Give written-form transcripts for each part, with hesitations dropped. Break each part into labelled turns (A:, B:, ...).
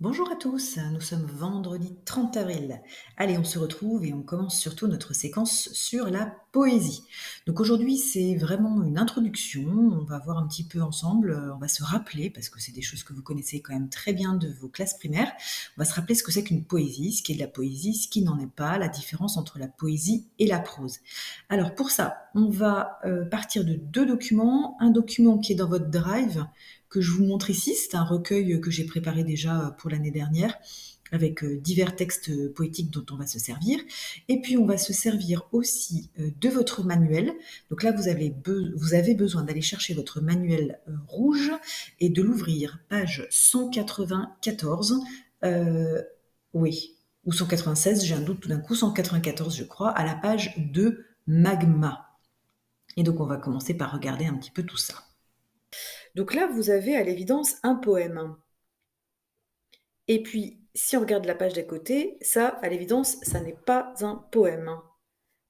A: Bonjour à tous, nous sommes vendredi 30 avril. Allez, on se retrouve et on commence surtout notre séquence sur la poésie. Donc aujourd'hui, c'est vraiment une introduction, on va voir un petit peu ensemble, on va se rappeler, parce que c'est des choses que vous connaissez quand même très bien de vos classes primaires, on va se rappeler ce que c'est qu'une poésie, ce qui est de la poésie, ce qui n'en est pas, la différence entre la poésie et la prose. Alors pour ça, on va partir de deux documents, un document qui est dans votre drive, que je vous montre ici. C'est un recueil que j'ai préparé déjà pour l'année dernière avec divers textes poétiques dont on va se servir. Et puis on va se servir aussi de votre manuel. Donc là, vous avez besoin d'aller chercher votre manuel rouge et de l'ouvrir, page 194. euh, oui, ou 196, j'ai un doute tout d'un coup, 194 je crois, à la page de Magma. Et donc on va commencer par regarder un petit peu tout ça. Donc là, vous avez à l'évidence un poème. Et puis, si on regarde la page d'à côté, ça, à l'évidence, ça n'est pas un poème.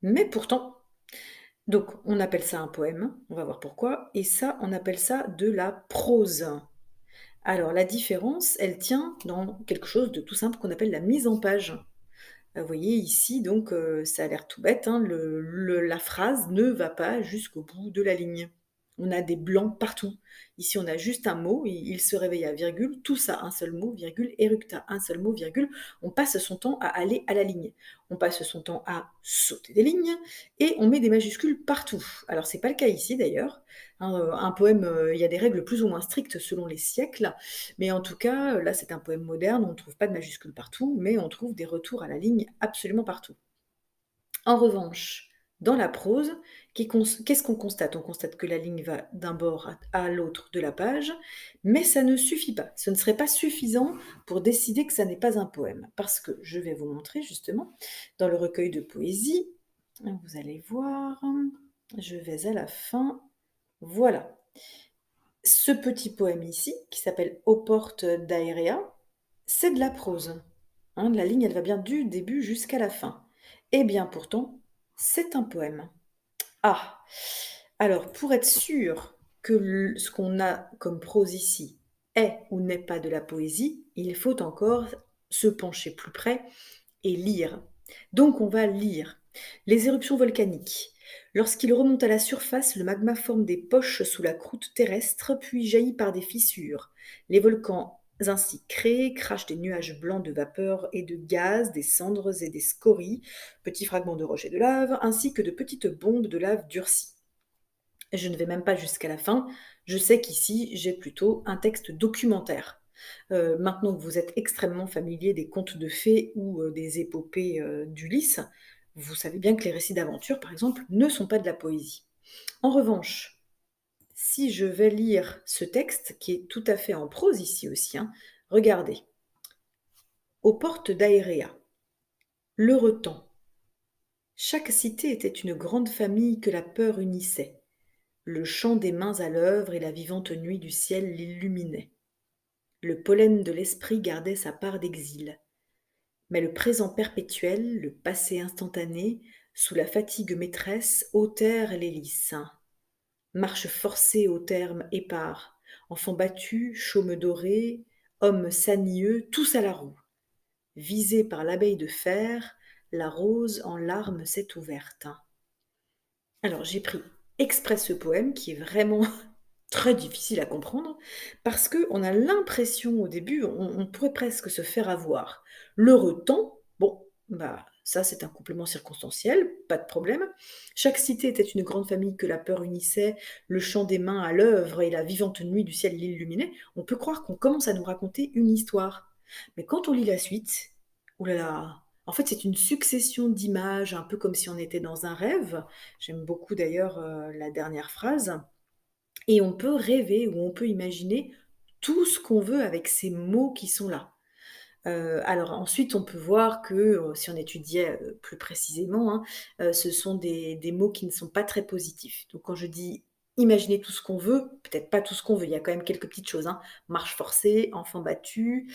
A: Mais pourtant, donc on appelle ça un poème, on va voir pourquoi, et ça, on appelle ça de la prose. Alors la différence, elle tient dans quelque chose de tout simple qu'on appelle la mise en page. Vous voyez ici, donc ça a l'air tout bête, hein, la phrase ne va pas jusqu'au bout de la ligne. On a des blancs partout. Ici, on a juste un mot, il se réveille à virgule, tout ça, un seul mot, virgule, éructa, un seul mot, virgule. On passe son temps à aller à la ligne. On passe son temps à sauter des lignes et on met des majuscules partout. Alors, c'est pas le cas ici d'ailleurs. Hein, un poème, il y a des règles plus ou moins strictes selon les siècles, mais en tout cas, là, c'est un poème moderne, on ne trouve pas de majuscules partout, mais on trouve des retours à la ligne absolument partout. En revanche, dans la prose, qu'est-ce qu'on constate? On constate que la ligne va d'un bord à l'autre de la page, mais ça ne suffit pas. Ce ne serait pas suffisant pour décider que ça n'est pas un poème, parce que je vais vous montrer justement, dans le recueil de poésie, vous allez voir, je vais à la fin, voilà. Ce petit poème ici, qui s'appelle Aux portes d'Aérea, c'est de la prose. Hein, la ligne, elle va bien du début jusqu'à la fin. Eh bien pourtant, c'est un poème. Ah, alors pour être sûr que ce qu'on a comme prose ici est ou n'est pas de la poésie, il faut encore se pencher plus près et lire. Donc on va lire. Les éruptions volcaniques. Lorsqu'il remonte à la surface, le magma forme des poches sous la croûte terrestre, puis jaillit par des fissures. Les volcans ainsi créés crachent des nuages blancs de vapeur et de gaz, des cendres et des scories, petits fragments de roches et de lave, ainsi que de petites bombes de lave durcie. Je ne vais même pas jusqu'à la fin, je sais qu'ici j'ai plutôt un texte documentaire. Maintenant que vous êtes extrêmement familier des contes de fées ou des épopées d'Ulysse, vous savez bien que les récits d'aventure, par exemple, ne sont pas de la poésie. En revanche, si je vais lire ce texte, qui est tout à fait en prose ici aussi, hein, regardez. Aux portes d'Aérea. L'heureux temps. Chaque cité était une grande famille que la peur unissait. Le chant des mains à l'œuvre et la vivante nuit du ciel l'illuminaient. Le pollen de l'esprit gardait sa part d'exil. Mais le présent perpétuel, le passé instantané, sous la fatigue maîtresse, ôtèrent l'hélice. Marche forcée au terme épars, enfants battus, chaumes dorés, hommes sanieux, tous à la roue. Visée par l'abeille de fer, la rose en larmes s'est ouverte. Alors j'ai pris exprès ce poème qui est vraiment très difficile à comprendre parce qu'on a l'impression au début, on pourrait presque se faire avoir. L'heureux temps, bon, bah ça c'est un complément circonstanciel, pas de problème. Chaque cité était une grande famille que la peur unissait, le chant des mains à l'œuvre et la vivante nuit du ciel l'illuminait. On peut croire qu'on commence à nous raconter une histoire. Mais quand on lit la suite, oulala, en fait c'est une succession d'images, un peu comme si on était dans un rêve. J'aime beaucoup d'ailleurs la dernière phrase. Et on peut rêver ou on peut imaginer tout ce qu'on veut avec ces mots qui sont là. Alors ensuite, on peut voir que, si on étudiait, plus précisément, hein, ce sont des mots qui ne sont pas très positifs. Donc quand je dis imaginer tout ce qu'on veut, peut-être pas tout ce qu'on veut, il y a quand même quelques petites choses, hein. Marche forcée, enfant battu,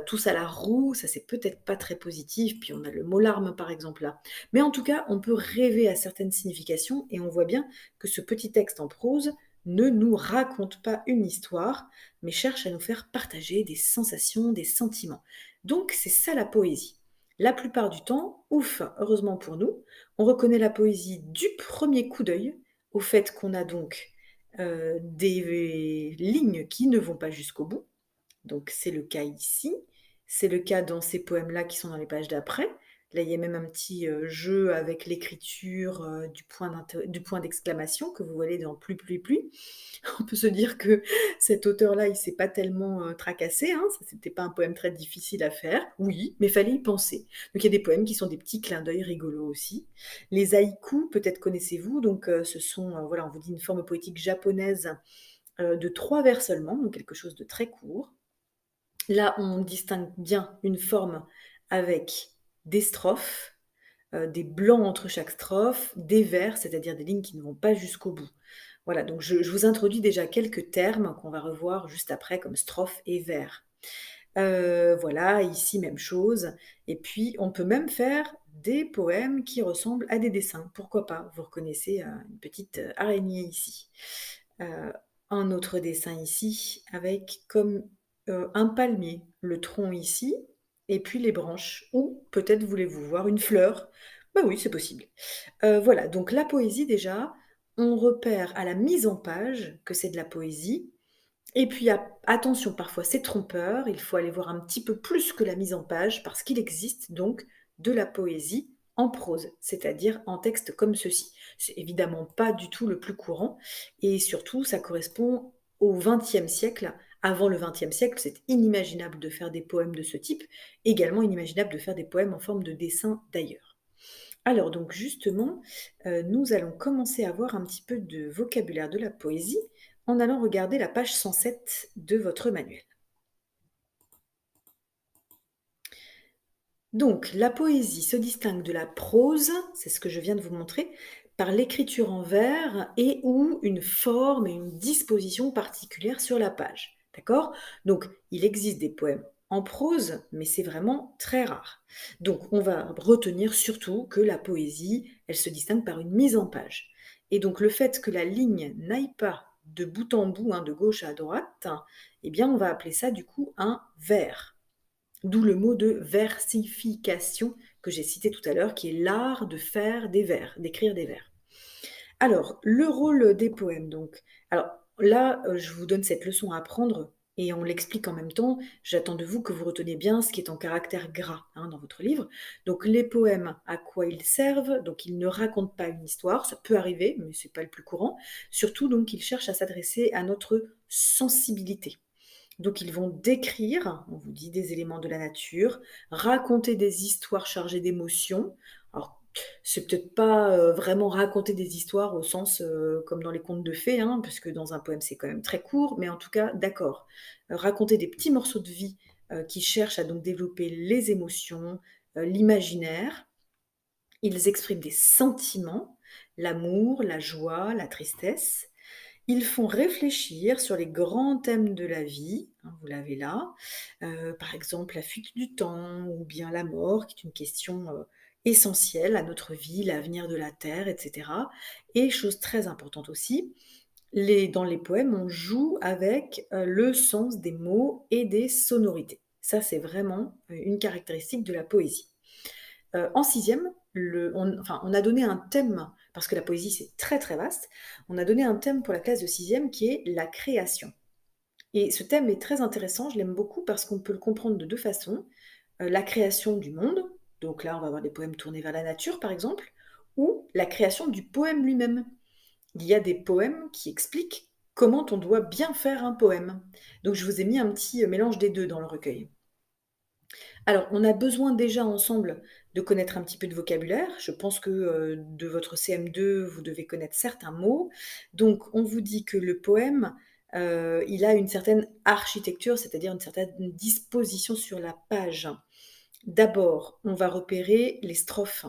A: tous à la roue, ça c'est peut-être pas très positif. Puis on a le mot larme par exemple là. Mais en tout cas, on peut rêver à certaines significations et on voit bien que ce petit texte en prose ne nous raconte pas une histoire, mais cherche à nous faire partager des sensations, des sentiments. Donc c'est ça la poésie. La plupart du temps, ouf, heureusement pour nous, on reconnaît la poésie du premier coup d'œil, au fait qu'on a donc des lignes qui ne vont pas jusqu'au bout. Donc c'est le cas ici, c'est le cas dans ces poèmes-là qui sont dans les pages d'après. Là, il y a même un petit, jeu avec l'écriture, du point d'exclamation que vous voyez dans «plus, plus, plus». On peut se dire que cet auteur-là, il s'est pas tellement, tracassé, hein, ça c'était pas un poème très difficile à faire. Oui, mais fallait y penser. Donc il y a des poèmes qui sont des petits clins d'œil rigolos aussi. Les haïkus, peut-être connaissez-vous, donc ce sont, voilà, on vous dit une forme poétique japonaise, de 3 vers seulement, donc quelque chose de très court. Là, on distingue bien une forme avec des strophes, des blancs entre chaque strophe, des vers, c'est-à-dire des lignes qui ne vont pas jusqu'au bout. Voilà, donc je vous introduis déjà quelques termes qu'on va revoir juste après comme strophe et vers. Voilà, ici même chose et puis on peut même faire des poèmes qui ressemblent à des dessins, pourquoi pas? Vous reconnaissez, une petite, araignée ici. Heu, un autre dessin ici avec comme, un palmier, le tronc ici et puis les branches ou peut-être voulez-vous voir une fleur? Bah oui, c'est possible. Voilà, donc la poésie déjà, on repère à la mise en page que c'est de la poésie et puis attention, parfois c'est trompeur, il faut aller voir un petit peu plus que la mise en page parce qu'il existe donc de la poésie en prose, c'est-à-dire en texte comme ceci. C'est évidemment pas du tout le plus courant et surtout ça correspond au XXe siècle. Avant le XXe siècle, c'est inimaginable de faire des poèmes de ce type, également inimaginable de faire des poèmes en forme de dessin d'ailleurs. Alors donc justement, nous allons commencer à voir un petit peu de vocabulaire de la poésie en allant regarder la page 107 de votre manuel. Donc la poésie se distingue de la prose, c'est ce que je viens de vous montrer, par l'écriture en vers et ou une forme et une disposition particulière sur la page. D'accord? Donc il existe des poèmes en prose, mais c'est vraiment très rare. Donc on va retenir surtout que la poésie, elle se distingue par une mise en page. Et donc le fait que la ligne n'aille pas de bout en bout, hein, de gauche à droite, eh bien on va appeler ça du coup un vers. D'où le mot de versification que j'ai cité tout à l'heure, qui est l'art de faire des vers, d'écrire des vers. Alors, le rôle des poèmes donc. Alors là, je vous donne cette leçon à apprendre et on l'explique en même temps. J'attends de vous que vous reteniez bien ce qui est en caractère gras, hein, dans votre livre. Donc les poèmes, à quoi ils servent? Donc ils ne racontent pas une histoire, ça peut arriver, mais c'est pas le plus courant. Surtout donc ils cherchent à s'adresser à notre sensibilité. Donc ils vont décrire, on vous dit des éléments de la nature, raconter des histoires chargées d'émotions. Alors, c'est peut-être pas, vraiment raconter des histoires au sens, comme dans les contes de fées, hein, puisque dans un poème, c'est quand même très court, mais en tout cas, d'accord. Raconter des petits morceaux de vie, qui cherchent à donc développer les émotions, l'imaginaire. Ils expriment des sentiments, l'amour, la joie, la tristesse. Ils font réfléchir sur les grands thèmes de la vie, hein, vous l'avez là, par exemple la fuite du temps ou bien la mort qui est une question, essentielle à notre vie, l'avenir de la terre et cetera et chose très importante aussi, dans les poèmes, on joue avec, le sens des mots et des sonorités. Ça, c'est vraiment, une caractéristique de la poésie. En sixième, on a donné un thème, parce que la poésie c'est très très vaste, on a donné un thème pour la classe de sixième qui est la création. Et ce thème est très intéressant, je l'aime beaucoup parce qu'on peut le comprendre de deux façons. La création du monde, donc là on va avoir des poèmes tournés vers la nature par exemple, ou la création du poème lui-même. Il y a des poèmes qui expliquent comment on doit bien faire un poème. Donc je vous ai mis un petit mélange des deux dans le recueil. Alors, on a besoin déjà ensemble de connaître un petit peu de vocabulaire. Je pense que, de votre CM2, vous devez connaître certains mots. Donc on vous dit que le poème, il a une certaine architecture, c'est-à-dire une certaine disposition sur la page. D'abord, on va repérer les strophes.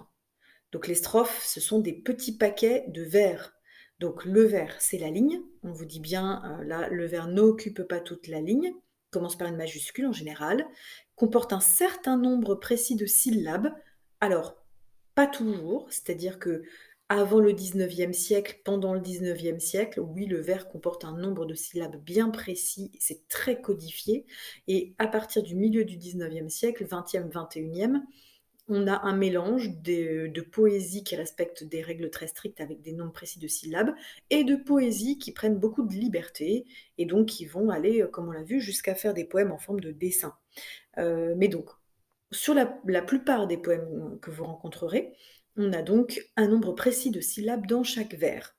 A: Donc les strophes, ce sont des petits paquets de vers. Donc le vers, c'est la ligne. On vous dit bien, là, le vers n'occupe pas toute la ligne, commence par une majuscule en général, comporte un certain nombre précis de syllabes. Alors, pas toujours, c'est-à-dire que Avant le 19e siècle, pendant le 19e siècle, oui, le vers comporte un nombre de syllabes bien précis, c'est très codifié et à partir du milieu du 19e siècle, 20e, 21e, on a un mélange de poésie qui respecte des règles très strictes avec des nombres précis de syllabes et de poésie qui prennent beaucoup de liberté et donc qui vont aller, comme on l'a vu, jusqu'à faire des poèmes en forme de dessin. Mais donc, sur la plupart des poèmes que vous rencontrerez, on a donc un nombre précis de syllabes dans chaque vers.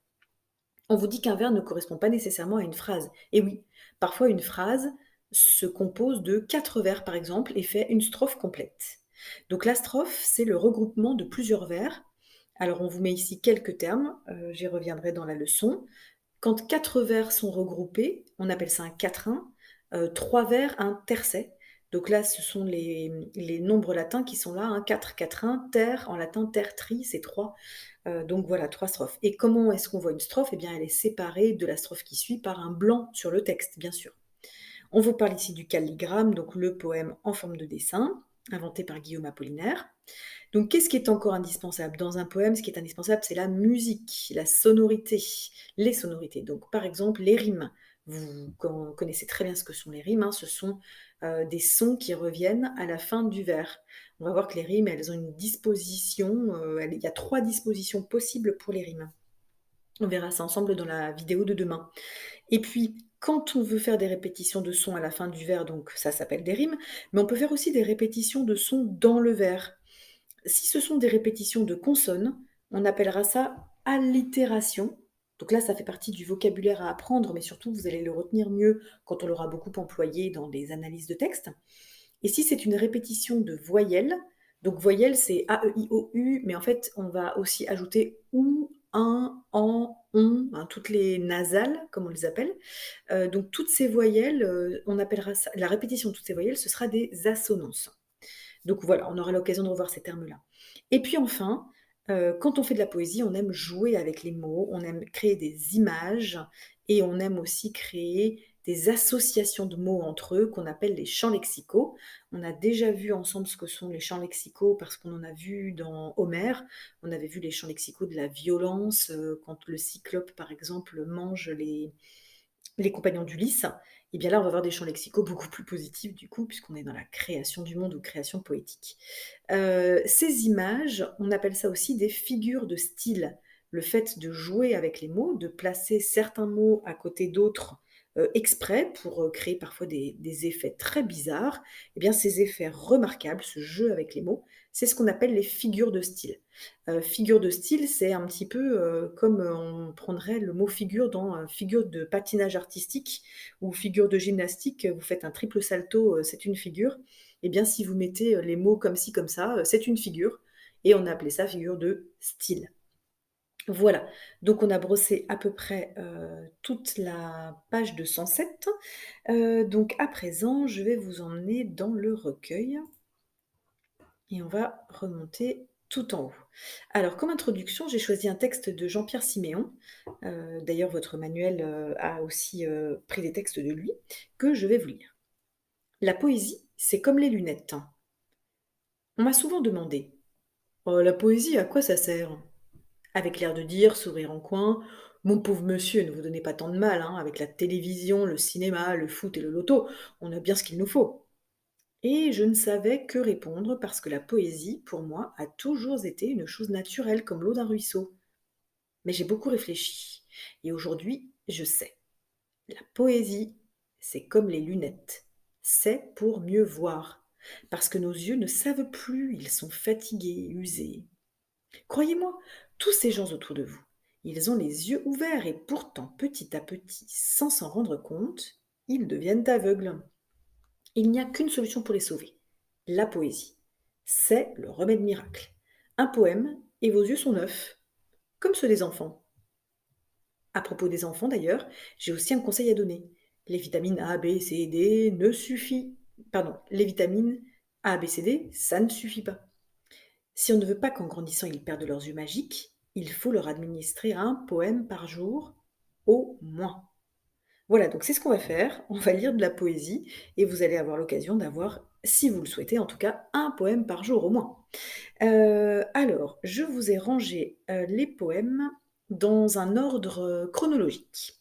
A: On vous dit qu'un vers ne correspond pas nécessairement à une phrase. Et oui, parfois une phrase se compose de 4 vers par exemple et fait une strophe complète. Donc la strophe, c'est le regroupement de plusieurs vers. Alors on vous met ici quelques termes, j'y reviendrai dans la leçon. Quand 4 vers sont regroupés, on appelle ça un quatrain, 3 vers, un tercet. Donc là, ce sont les nombres latins qui sont là, hein, 4, quatrain, ter, en latin tertri, c'est 3. Donc voilà, 3 strophes. Et comment est-ce qu'on voit une strophe? Eh bien, elle est séparée de la strophe qui suit par un blanc sur le texte, bien sûr. On vous parle ici du calligramme, donc le poème en forme de dessin, inventé par Guillaume Apollinaire. Donc qu'est-ce qui est encore indispensable? Dans un poème, ce qui est indispensable, c'est la musique, la sonorité, les sonorités. Donc par exemple, les rimes. Vous connaissez très bien ce que sont les rimes, hein. Ce sont des sons qui reviennent à la fin du vers. On va voir que les rimes, elles ont une disposition, il y a 3 dispositions possibles pour les rimes. On verra ça ensemble dans la vidéo de demain. Et puis, quand on veut faire des répétitions de sons à la fin du vers, donc ça s'appelle des rimes, mais on peut faire aussi des répétitions de sons dans le vers. Si ce sont des répétitions de consonnes, on appellera ça allitération. Donc là, ça fait partie du vocabulaire à apprendre, mais surtout, vous allez le retenir mieux quand on l'aura beaucoup employé dans des analyses de texte. Et si c'est une répétition de voyelles, donc voyelles, c'est A, E, I, O, U, mais en fait, on va aussi ajouter OU, un, en, on, hein, toutes les nasales, comme on les appelle. Donc toutes ces voyelles, on appellera ça, la répétition de toutes ces voyelles, ce sera des assonances. Donc voilà, on aura l'occasion de revoir ces termes-là. Et puis enfin, quand on fait de la poésie, on aime jouer avec les mots, on aime créer des images et on aime aussi créer des associations de mots entre eux qu'on appelle les champs lexicaux. On a déjà vu ensemble ce que sont les champs lexicaux parce qu'on en a vu dans Homère. On avait vu les champs lexicaux de la violence, quand le cyclope, par exemple, mange les compagnons d'Ulysse, et bien là, on va avoir des champs lexicaux beaucoup plus positifs du coup, puisqu'on est dans la création du monde ou création poétique. Ces images, on appelle ça aussi des figures de style. Le fait de jouer avec les mots, de placer certains mots à côté d'autres, exprès pour, créer parfois des effets très bizarres, et bien ces effets remarquables, ce jeu avec les mots, c'est ce qu'on appelle les figures de style. Figure de style, c'est un petit peu, comme, on prendrait le mot figure dans, figure de patinage artistique ou figure de gymnastique, vous faites un triple salto, c'est une figure. Et bien si vous mettez, les mots comme ci, comme ça, c'est une figure et on a appelé ça figure de style. Voilà, donc on a brossé à peu près, toute la page 207. Donc à présent, je vais vous emmener dans le recueil et on va remonter tout en haut. Alors, comme introduction, j'ai choisi un texte de Jean-Pierre Siméon. D'ailleurs, votre manuel a aussi pris des textes de lui, que je vais vous lire. La poésie, c'est comme les lunettes. On m'a souvent demandé: «Oh, la poésie, à quoi ça sert?» Avec l'air de dire, sourire en coin: «Mon pauvre monsieur, ne vous donnez pas tant de mal, hein, avec la télévision, le cinéma, le foot et le loto, on a bien ce qu'il nous faut.» Et je ne savais que répondre parce que la poésie, pour moi, a toujours été une chose naturelle comme l'eau d'un ruisseau. Mais j'ai beaucoup réfléchi et aujourd'hui, je sais. La poésie, c'est comme les lunettes. C'est pour mieux voir. Parce que nos yeux ne savent plus, ils sont fatigués, usés. Croyez-moi, tous ces gens autour de vous, ils ont les yeux ouverts et pourtant, petit à petit, sans s'en rendre compte, ils deviennent aveugles. Il n'y a qu'une solution pour les sauver, la poésie. C'est le remède miracle. Un poème et vos yeux sont neufs, comme ceux des enfants. À propos des enfants d'ailleurs, j'ai aussi un conseil à donner. Les vitamines A, B, C, D ne suffit. Pardon, les vitamines A, B, C, D, ça ne suffit pas. Si on ne veut pas qu'en grandissant ils perdent leurs yeux magiques, il faut leur administrer un poème par jour, au moins. Voilà, donc c'est ce qu'on va faire. On va lire de la poésie et vous allez avoir l'occasion d'avoir si vous le souhaitez en tout cas, un poème par jour au moins. Alors, je vous ai rangé, les poèmes dans un ordre, chronologique.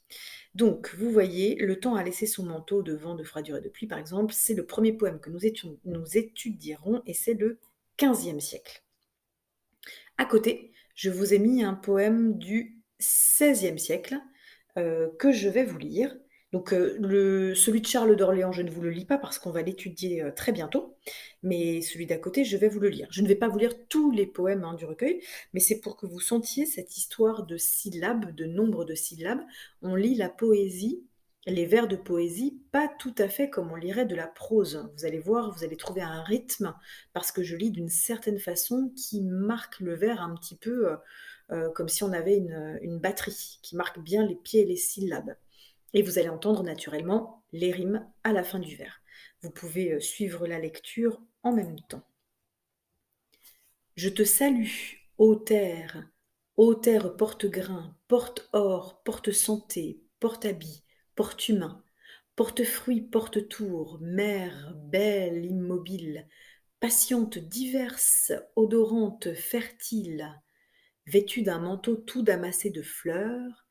A: Donc, vous voyez, «Le temps a laissé son manteau de vent, de froidure et de pluie», par exemple, c'est le premier poème que nous étudierons et c'est le 15e siècle. À côté, je vous ai mis un poème du 16e siècle, que je vais vous lire. Donc, celui de Charles d'Orléans, je ne vous le lis pas parce qu'on va l'étudier, très bientôt, mais celui d'à côté, je vais vous le lire. Je ne vais pas vous lire tous les poèmes, hein, du recueil, mais c'est pour que vous sentiez cette histoire de syllabes, de nombre de syllabes. On lit la poésie, les vers de poésie, pas tout à fait comme on lirait de la prose. Vous allez voir, vous allez trouver un rythme parce que je lis d'une certaine façon qui marque le vers un petit peu, comme si on avait une batterie qui marque bien les pieds et les syllabes. Et vous allez entendre naturellement les rimes à la fin du vers. Vous pouvez suivre la lecture en même temps. Je te salue, ô terre porte-grain, porte-or, porte-santé, porte-habit, porte-humain, porte-fruits, porte-tour, mère, belle, immobile, patiente, diverse, odorante, fertile, vêtue d'un manteau tout damassé de fleurs,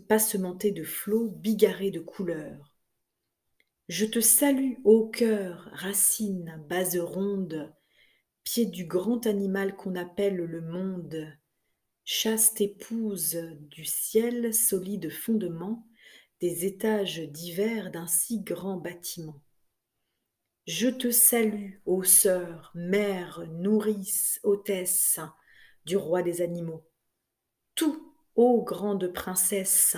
A: passementé de flots, bigarré de couleurs. Je te salue, ô cœur, racine, base ronde, pied du grand animal qu'on appelle le monde, chaste épouse du ciel, solide fondement, des étages divers d'un si grand bâtiment. Je te salue, ô sœur, mère, nourrice, hôtesse du roi des animaux. Tout, ô grande princesse,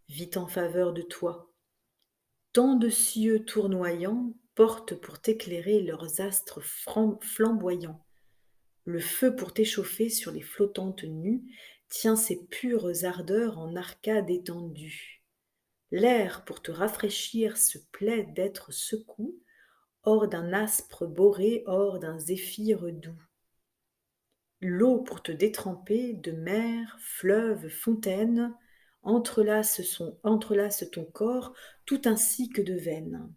A: vit en faveur de toi. Tant de cieux tournoyants portent pour t'éclairer leurs astres flamboyants. Le feu pour t'échauffer sur les flottantes nues tient ses pures ardeurs en arcade étendue. L'air pour te rafraîchir se plaît d'être secou, hors d'un aspre boré, hors d'un zéphyr doux. L'eau pour te détremper de mer, fleuve, fontaine, entrelace ton corps tout ainsi que de veines.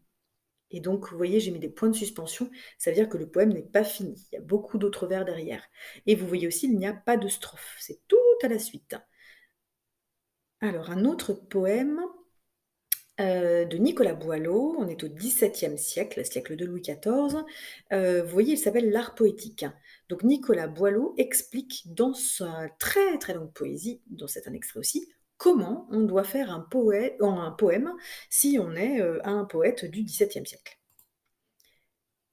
A: Et donc, vous voyez, j'ai mis des points de suspension, ça veut dire que le poème n'est pas fini, il y a beaucoup d'autres vers derrière. Et vous voyez aussi, il n'y a pas de strophe, c'est tout à la suite. Alors, un autre poème de Nicolas Boileau, on est au XVIIe siècle, siècle de Louis XIV. Vous voyez, il s'appelle «L'art poétique». Donc Nicolas Boileau explique dans sa très, très longue poésie, dont c'est un extrait aussi, comment on doit faire un poème si on est, un poète du XVIIe siècle.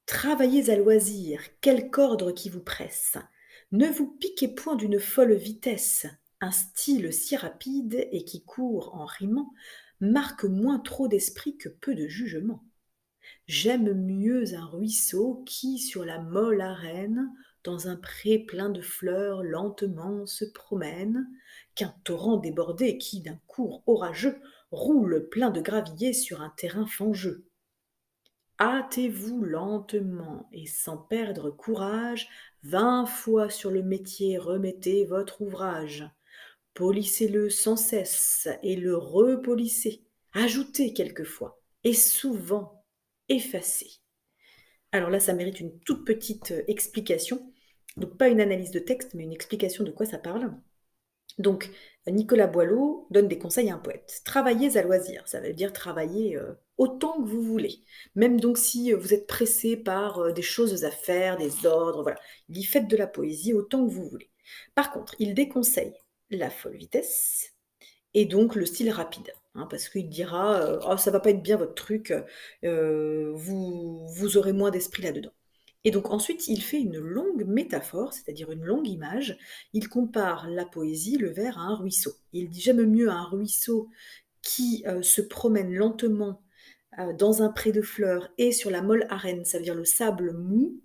A: Travaillez à loisir, quelque ordre qui vous presse. Ne vous piquez point d'une folle vitesse. Un style si rapide et qui court en rimant marque moins trop d'esprit que peu de jugement. J'aime mieux un ruisseau qui, sur la molle arène, dans un pré plein de fleurs lentement se promène, qu'un torrent débordé qui, d'un cours orageux, roule plein de graviers sur un terrain fangeux. Hâtez-vous lentement et sans perdre courage, 20 fois sur le métier remettez votre ouvrage. Polissez-le sans cesse et le repolissez. Ajoutez quelquefois et souvent effacez. Alors là, ça mérite une toute petite explication. Donc pas une analyse de texte, mais une explication de quoi ça parle. Donc, Nicolas Boileau donne des conseils à un poète. Travaillez à loisir, ça veut dire travailler autant que vous voulez. Même donc si vous êtes pressé par des choses à faire, des ordres, voilà. Il dit faites de la poésie autant que vous voulez. Par contre, il déconseille la folle vitesse et donc le style rapide. Hein, parce qu'il dira oh, ça va pas être bien votre truc, vous aurez moins d'esprit là-dedans. Et donc ensuite, il fait une longue métaphore, c'est-à-dire une longue image. Il compare la poésie, le vers, à un ruisseau. Il dit j'aime mieux un ruisseau qui se promène lentement dans un pré de fleurs et sur la molle arène, ça veut dire le sable mou.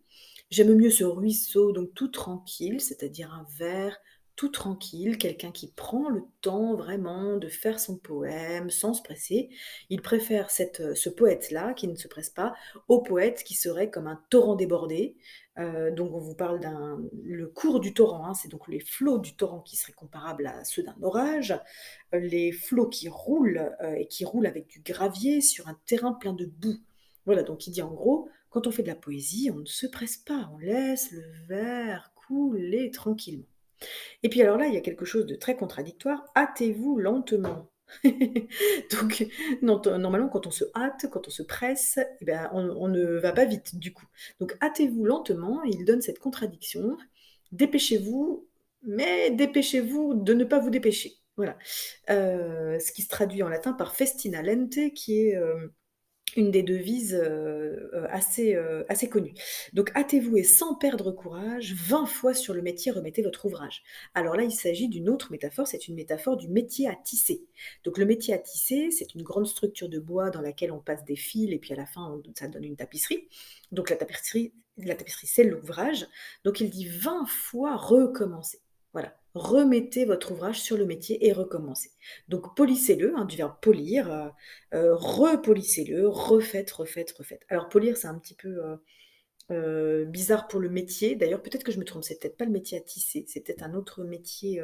A: J'aime mieux ce ruisseau, donc tout tranquille, c'est-à-dire un vers tout tranquille, quelqu'un qui prend le temps vraiment de faire son poème sans se presser. Il préfère ce poète-là, qui ne se presse pas, au poète qui serait comme un torrent débordé. Donc on vous parle le cours du torrent, hein, c'est donc les flots du torrent qui seraient comparables à ceux d'un orage, les flots qui roulent et qui roulent avec du gravier sur un terrain plein de boue. Voilà, donc il dit en gros, Quand on fait de la poésie, on ne se presse pas, on laisse le vers couler tranquillement. Et puis alors là, il y a quelque chose de très contradictoire, hâtez-vous lentement. Donc normalement quand on se hâte, quand on se presse, eh ben, on ne va pas vite du coup. Donc hâtez-vous lentement, et il donne cette contradiction, dépêchez-vous, mais dépêchez-vous de ne pas vous dépêcher. Voilà. Ce qui se traduit en latin par festina lente qui est, une des devises, assez connues. Donc hâtez-vous et sans perdre courage, 20 fois sur le métier remettez votre ouvrage. Alors là, il s'agit d'une autre métaphore, c'est une métaphore du métier à tisser. Donc le métier à tisser, c'est une grande structure de bois dans laquelle on passe des fils et puis à la fin, ça donne une tapisserie. Donc la tapisserie, c'est l'ouvrage. Donc il dit 20 fois recommencer. Voilà, remettez votre ouvrage sur le métier et recommencez. Donc polissez-le, hein, du verbe polir, repolissez-le, refaites, refaites, refaites. Alors polir, c'est un petit peu, bizarre pour le métier. D'ailleurs, peut-être que je me trompe, c'est peut-être pas le métier à tisser, c'est peut-être un autre métier,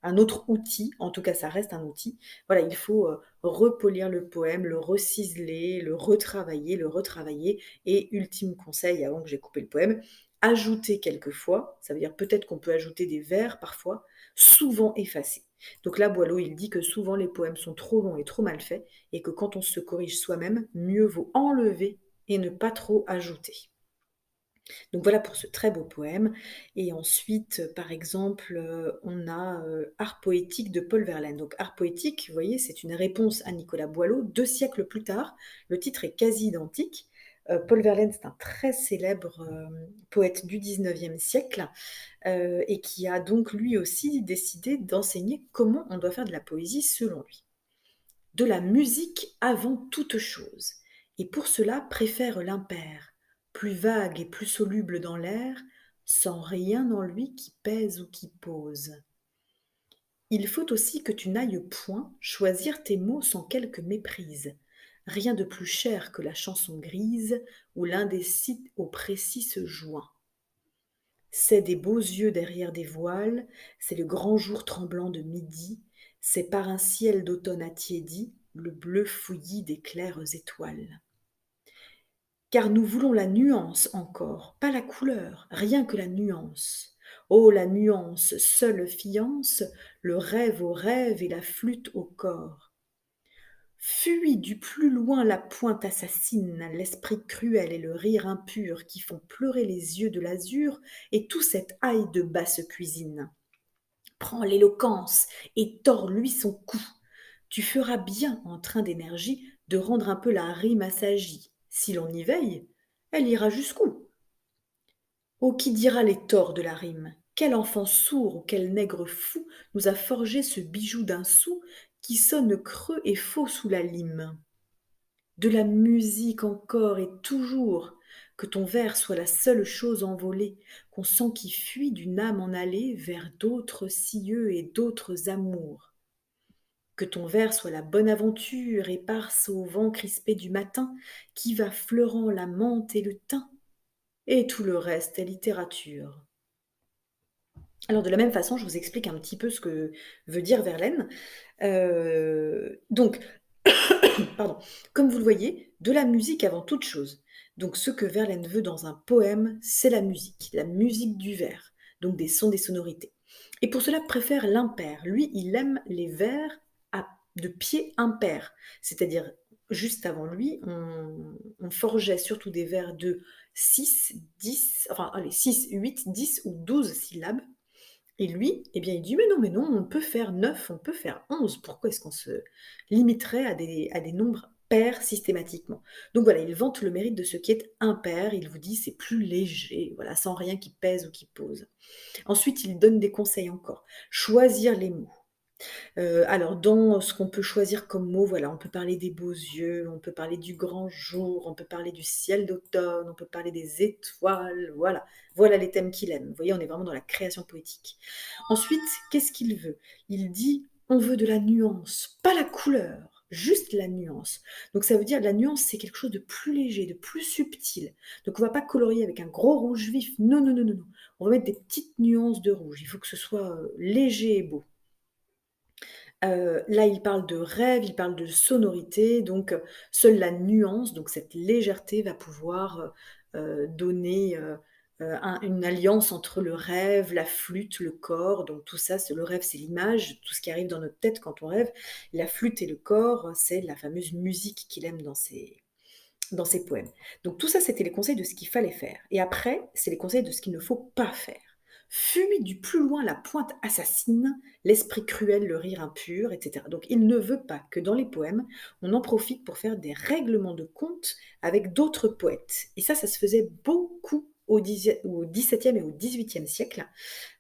A: un autre outil. En tout cas, ça reste un outil. Voilà, il faut, repolir le poème, le reciseler, le retravailler et ultime conseil avant que j'ai coupé le poème, ajouter quelquefois, ça veut dire peut-être qu'on peut ajouter des vers parfois, souvent effacer. Donc là, Boileau, il dit que souvent les poèmes sont trop longs et trop mal faits et que quand on se corrige soi-même, mieux vaut enlever et ne pas trop ajouter. Donc voilà pour ce très beau poème. Et ensuite, par exemple, on a, Art poétique de Paul Verlaine. Donc Art poétique, vous voyez, c'est une réponse à Nicolas Boileau 2 siècles plus tard. Le titre est quasi identique. Paul Verlaine, c'est un très célèbre, poète du 19e siècle, et qui a donc lui aussi décidé d'enseigner comment on doit faire de la poésie selon lui. De la musique avant toute chose, et pour cela préfère l'impair, plus vague et plus soluble dans l'air, sans rien en lui qui pèse ou qui pose. Il faut aussi que tu n'ailles point choisir tes mots sans quelque méprise, rien de plus cher que la chanson grise où l'indécis au précis se joint. C'est des beaux yeux derrière des voiles, c'est le grand jour tremblant de midi, c'est par un ciel d'automne attiédi le bleu fouillis des claires étoiles. Car nous voulons la nuance encore, pas la couleur, rien que la nuance. Oh, la nuance, seule fiance, le rêve au rêve et la flûte au corps. Fuis du plus loin la pointe assassine, l'esprit cruel et le rire impur qui font pleurer les yeux de l'azur et tout cet ail de basse cuisine. Prends l'éloquence et tords-lui son cou. Tu feras bien en train d'énergie de rendre un peu la rime assagie. Si l'on y veille, elle ira jusqu'où? Oh, qui dira les torts de la rime? Quel enfant sourd ou quel nègre fou nous a forgé ce bijou d'un sou qui sonne creux et faux sous la lime? De la musique encore et toujours, que ton vers soit la seule chose envolée, qu'on sent qui fuit d'une âme en allée vers d'autres cieux et d'autres amours. Que ton vers soit la bonne aventure éparse au vent crispé du matin, qui va fleurant la menthe et le thym, et tout le reste est littérature. Alors de la même façon, je vous explique un petit peu ce que veut dire Verlaine. Donc pardon. Comme vous le voyez, de la musique avant toute chose. Donc ce que Verlaine veut dans un poème, c'est la musique du vers, donc des sons, des sonorités. Et pour cela préfère l'impair. Lui, il aime les vers de pied impair, c'est-à-dire juste avant lui, on forgeait surtout des vers de 6, 10, enfin allez, 6, 8, 10 ou 12 syllabes, et lui, eh bien, il dit: mais non, on peut faire 9, on peut faire 11. Pourquoi est-ce qu'on se limiterait à des nombres pairs systématiquement?» Donc voilà, il vante le mérite de ce qui est impair, il vous dit: «C'est plus léger», voilà, sans rien qui pèse ou qui pose. Ensuite, il donne des conseils encore. Choisir les mots. Alors dans ce qu'on peut choisir comme mot, voilà, on peut parler des beaux yeux, on peut parler du grand jour, on peut parler du ciel d'automne, on peut parler des étoiles, voilà. Voilà les thèmes qu'il aime. Vous voyez, on est vraiment dans la création poétique. Ensuite, qu'est-ce qu'il veut? Il dit: «On veut de la nuance, pas la couleur, juste la nuance». Donc ça veut dire la nuance, c'est quelque chose de plus léger, de plus subtil. Donc on va pas colorier avec un gros rouge vif, non, non, non, non, non. On va mettre des petites nuances de rouge. Il faut que ce soit, léger et beau. Là, il parle de rêve, il parle de sonorité, donc seule la nuance, donc cette légèreté va pouvoir, donner, une alliance entre le rêve, la flûte, le corps, donc tout ça, c'est le rêve, c'est l'image, tout ce qui arrive dans notre tête quand on rêve. La flûte et le corps, c'est la fameuse musique qu'il aime dans ses poèmes. Donc tout ça, c'était les conseils de ce qu'il fallait faire. Et après, c'est les conseils de ce qu'il ne faut pas faire. Fuis du plus loin la pointe assassine, l'esprit cruel, le rire impur, etc. Donc il ne veut pas que dans les poèmes, on en profite pour faire des règlements de compte avec d'autres poètes. Et ça se faisait beaucoup au XVIIe et au XVIIIe siècle,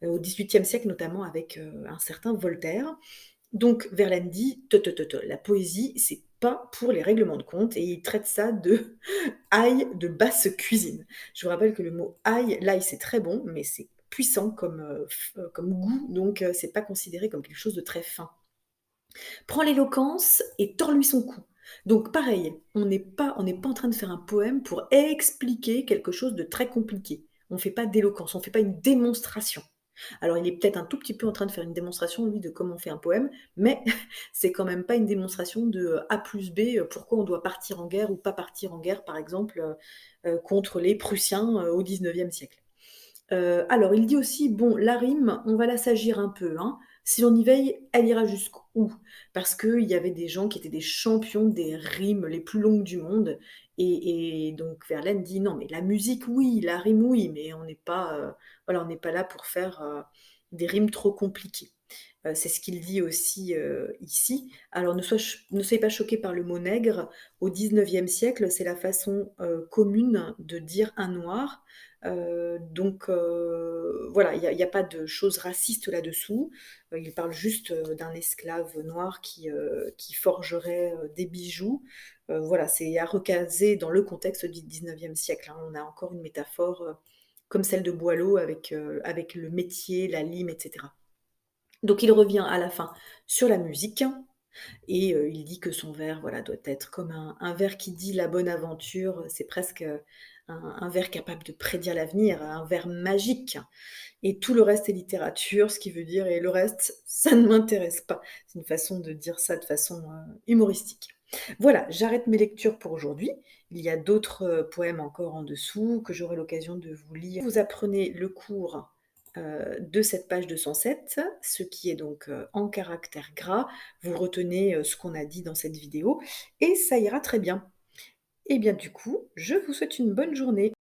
A: au XVIIIe siècle notamment avec un certain Voltaire. Donc Verlaine dit: La poésie, c'est pas pour les règlements de compte», et il traite ça de ail de basse cuisine. Je vous rappelle que le mot ail, l'ail c'est très bon, mais c'est puissant comme goût, donc c'est pas considéré comme quelque chose de très fin. Prends l'éloquence et tords-lui son cou. Donc pareil, on n'est pas en train de faire un poème pour expliquer quelque chose de très compliqué. On fait pas d'éloquence, on fait pas une démonstration. Alors il est peut-être un tout petit peu en train de faire une démonstration, lui, de comment on fait un poème, mais c'est quand même pas une démonstration de A plus B, pourquoi on doit partir en guerre ou pas partir en guerre, par exemple, contre les Prussiens au XIXe siècle. Alors il dit aussi: «Bon, la rime, on va la sagir un peu, hein. Si l'on y veille, elle ira jusqu'où?» Parce qu'il y avait des gens qui étaient des champions des rimes les plus longues du monde, et donc Verlaine dit: «Non, mais la musique, oui, la rime, oui, mais on n'est pas, voilà, on n'est pas là pour faire, des rimes trop compliquées». C'est ce qu'il dit aussi, ici. Alors ne soyez pas choqués par le mot nègre. Au XIXe siècle, c'est la façon, commune de dire un noir. Donc voilà, il y a pas de choses racistes là-dessous. Il parle juste, d'un esclave noir qui forgerait, des bijoux. Voilà, c'est à recaser dans le contexte du XIXe siècle, hein. On a encore une métaphore, comme celle de Boileau avec le métier, la lime, et cetera. Donc il revient à la fin sur la musique, et il dit que son vers, voilà, doit être comme un vers qui dit la bonne aventure, c'est presque, un vers capable de prédire l'avenir, un vers magique, et tout le reste est littérature, ce qui veut dire: «Et le reste, ça ne m'intéresse pas». C'est une façon de dire ça de façon, humoristique. Voilà, j'arrête mes lectures pour aujourd'hui. Il y a d'autres, poèmes encore en dessous que j'aurai l'occasion de vous lire. Vous apprenez le cours, de cette page 207, ce qui est donc, en caractères gras. Vous retenez, ce qu'on a dit dans cette vidéo et ça ira très bien. Et bien du coup, je vous souhaite une bonne journée.